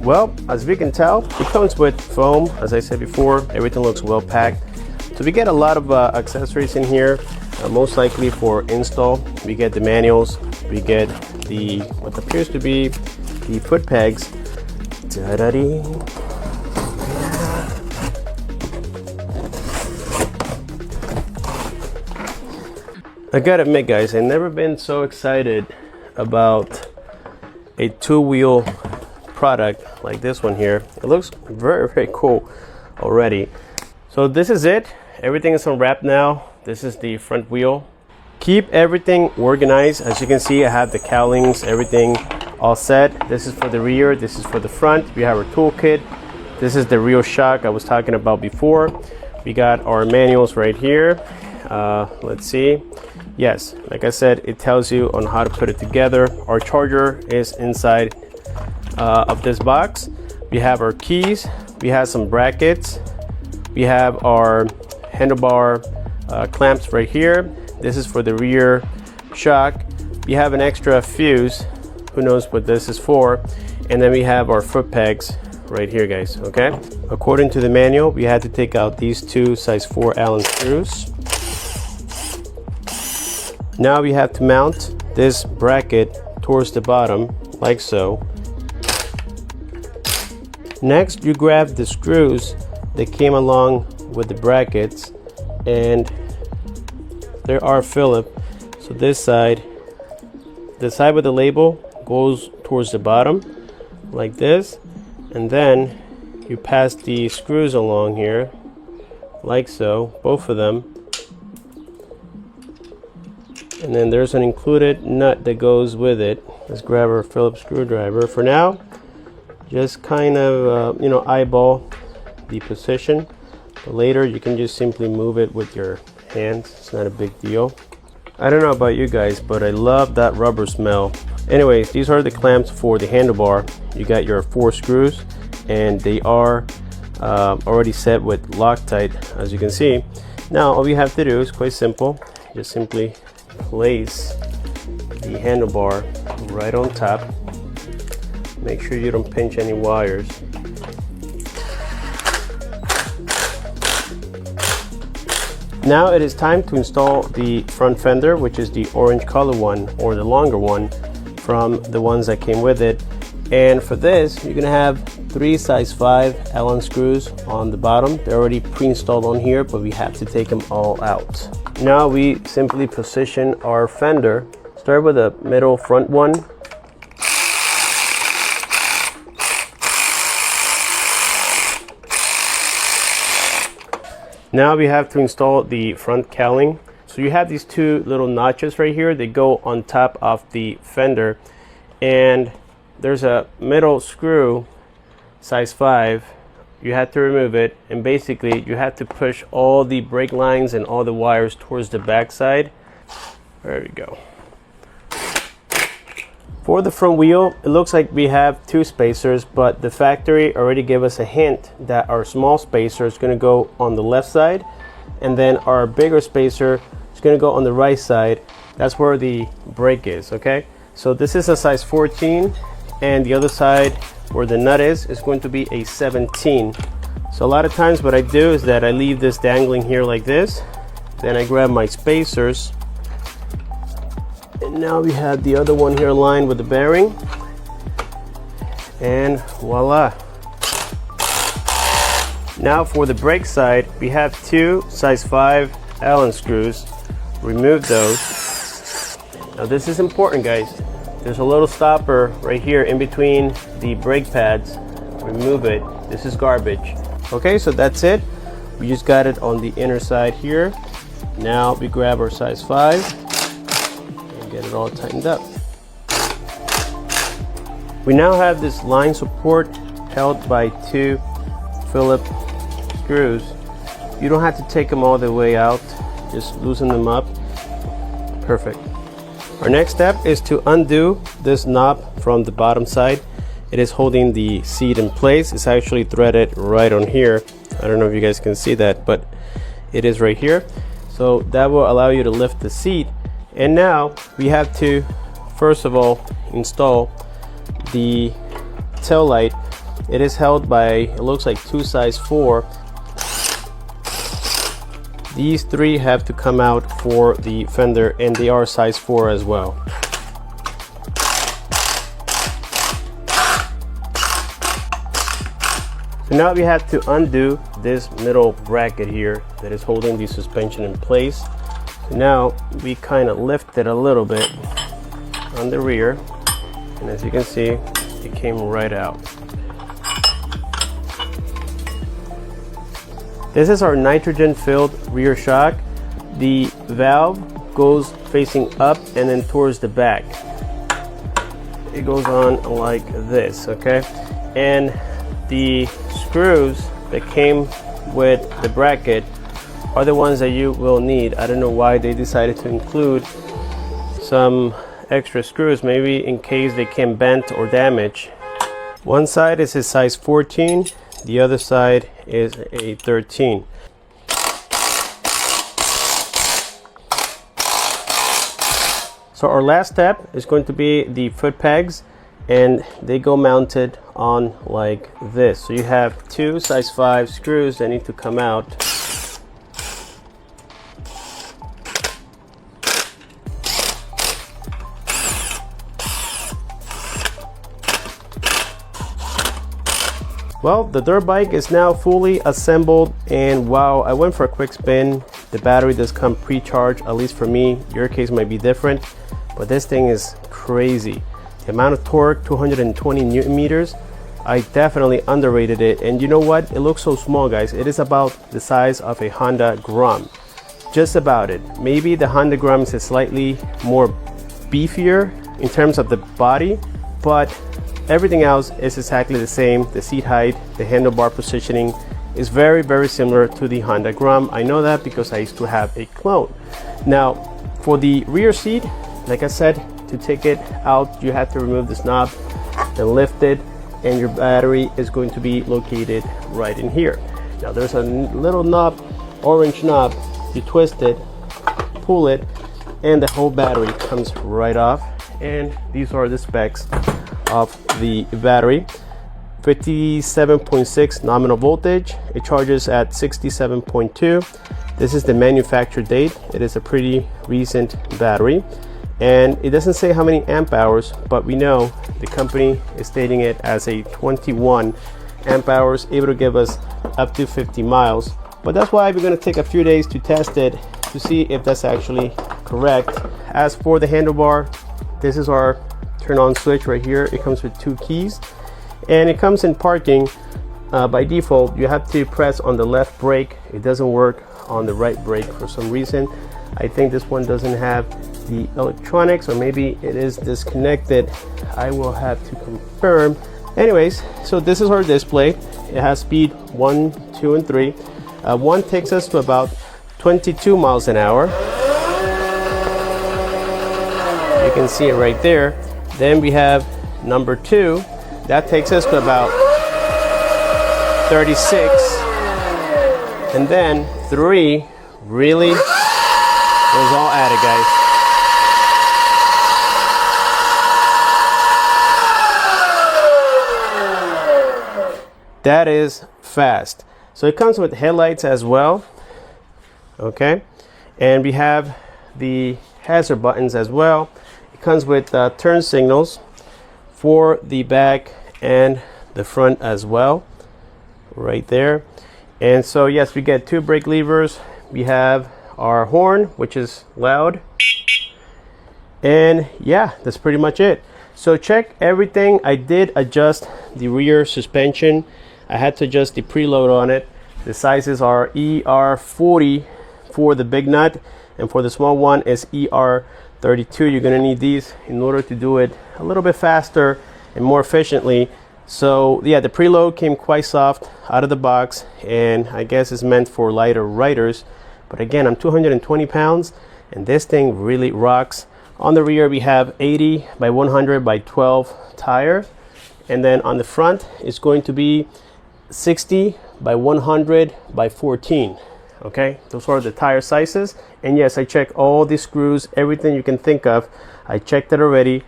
Well, as we can tell, it comes with foam. As I said before, everything looks well packed. So we get a lot of accessories in here, most likely for install. We get the manuals, we get the what appears to be the foot pegs. Ta-da-dee. I gotta admit, guys, I've never been so excited about a two-wheel product like this one here. It looks very, very cool already. So this is it. Everything is unwrapped now. This is the front wheel. Keep everything organized. As you can see, I have the cowlings, everything all set. This is for the rear, this is for the front. We have our toolkit. This is the rear shock I was talking about before. We got our manuals right here. Let's see. Yes, like I said, it tells you on how to put it together. Our charger is inside of this box. We have our keys, we have some brackets, we have our handlebar clamps right here. This is for the rear shock. We have an extra fuse, who knows what this is for, and then we have our foot pegs right here, guys. Okay, according to the manual, we had to take out these two size 4 Allen screws. Now we have to mount this bracket towards the bottom, like so. Next, you grab the screws that came along with the brackets, and there are Phillips. So this side, the side with the label goes towards the bottom, like this, and then you pass the screws along here, like so, both of them. And then there's an included nut that goes with it. Let's grab our Phillips screwdriver. For now, just kind of eyeball the position. But later you can just simply move it with your hands. It's not a big deal. I don't know about you guys, but I love that rubber smell. Anyways, these are the clamps for the handlebar. You got your 4 screws, and they are already set with Loctite, as you can see. Now all we have to do is quite simple. Just simply place the handlebar right on top. Make sure you don't pinch any wires. Now it is time to install the front fender, which is the orange color one, or the longer one from the ones that came with it. And for this, you're gonna have 3 size 5 Allen screws on the bottom. They're already pre-installed on here, but we have to take them all out. Now we simply position our fender. Start with the middle front one. Now we have to install the front cowling. So you have these 2 little notches right here. They go on top of the fender, and there's a middle screw, size 5. You have to remove it, and basically you have to push all the brake lines and all the wires towards the back side. There we go. For the front wheel, it looks like we have 2 spacers, but the factory already gave us a hint that our small spacer is going to go on the left side, and then our bigger spacer is going to go on the right side. That's where the brake is. Okay, so this is a size 14, and the other side where the nut is going to be a 17. So a lot of times what I do is that I leave this dangling here like this, then I grab my spacers, and now we have the other one here aligned with the bearing, and voila. Now for the brake side, we have 2 size 5 Allen screws. Remove those. Now this is important, guys. There's a little stopper right here in between the brake pads. Remove it. This is garbage. Okay, so that's it. We just got it on the inner side here. Now we grab our size 5 and get it all tightened up. We now have this line support held by 2 Phillips screws. You don't have to take them all the way out. Just loosen them up. Perfect. Our next step is to undo this knob from the bottom side. It is holding the seat in place. It's actually threaded right on here. I don't know if you guys can see that, but it is right here. So that will allow you to lift the seat. And now we have to, first of all, install the tail light It is held by, it looks like 2 size 4. These 3 have to come out for the fender, and they are size 4 as well. So now we have to undo this middle bracket here that is holding the suspension in place. So now we kind of lift it a little bit on the rear, and as you can see, it came right out. This is our nitrogen filled rear shock. The valve goes facing up and then towards the back. It goes on like this, okay? And the screws that came with the bracket are the ones that you will need. I don't know why they decided to include some extra screws, maybe in case they can bend or damage. One side is a size 14, the other side is a 13. So our last step is going to be the foot pegs, and they go mounted on like this. So you have 2 size 5 screws that need to come out. Well, the dirt bike is now fully assembled, and wow, I went for a quick spin. The battery does come pre-charged, at least for me. Your case might be different, but this thing is crazy. The amount of torque, 220 Newton meters. I definitely underrated it, and you know what? It looks so small, guys. It is about the size of a Honda Grom. Just about it. Maybe the Honda Grom is slightly more beefier in terms of the body, but everything else is exactly the same. The seat height, the handlebar positioning is very, very similar to the Honda Grom. I know that because I used to have a clone. Now, for the rear seat, like I said, to take it out, you have to remove this knob and lift it, and your battery is going to be located right in here. Now, there's a little knob, orange knob. You twist it, pull it, and the whole battery comes right off. And these are the specs of the battery. 57.6 nominal voltage. It charges at 67.2. This is the manufacture date. It is a pretty recent battery, and it doesn't say how many amp hours, but we know the company is stating it as a 21 amp hours, able to give us up to 50 miles. But that's why we're going to take a few days to test it to see if that's actually correct. As for the handlebar, this is our turn on switch right here. It comes with 2 keys, and it comes in parking. By default, you have to press on the left brake. It doesn't work on the right brake for some reason. I think this one doesn't have the electronics, or maybe it is disconnected. I will have to confirm. Anyways, so this is our display. It has speed 1, 2, and 3. 1 takes us to about 22 miles an hour. You can see it right there. Then we have number 2. That takes us to about 36. And then 3 really goes all at it, guys. That is fast. So it comes with headlights as well. Okay. And we have the hazard buttons as well. It comes with turn signals for the back and the front as well, right there. And so yes, we get 2 brake levers. We have our horn, which is loud, and yeah, that's pretty much it. So check everything. I did adjust the rear suspension. I had to adjust the preload on it. The sizes are ER40 for the big nut, and for the small one is ER32. You're gonna need these in order to do it a little bit faster and more efficiently. So yeah, the preload came quite soft out of the box, and I guess it's meant for lighter riders. But again, I'm 220 pounds, and this thing really rocks. On the rear, we have 80 by 100 by 12 tire, and then on the front, it's going to be 60 by 100 by 14. Okay, those are the tire sizes. And yes, I checked all the screws, everything you can think of. I checked it already.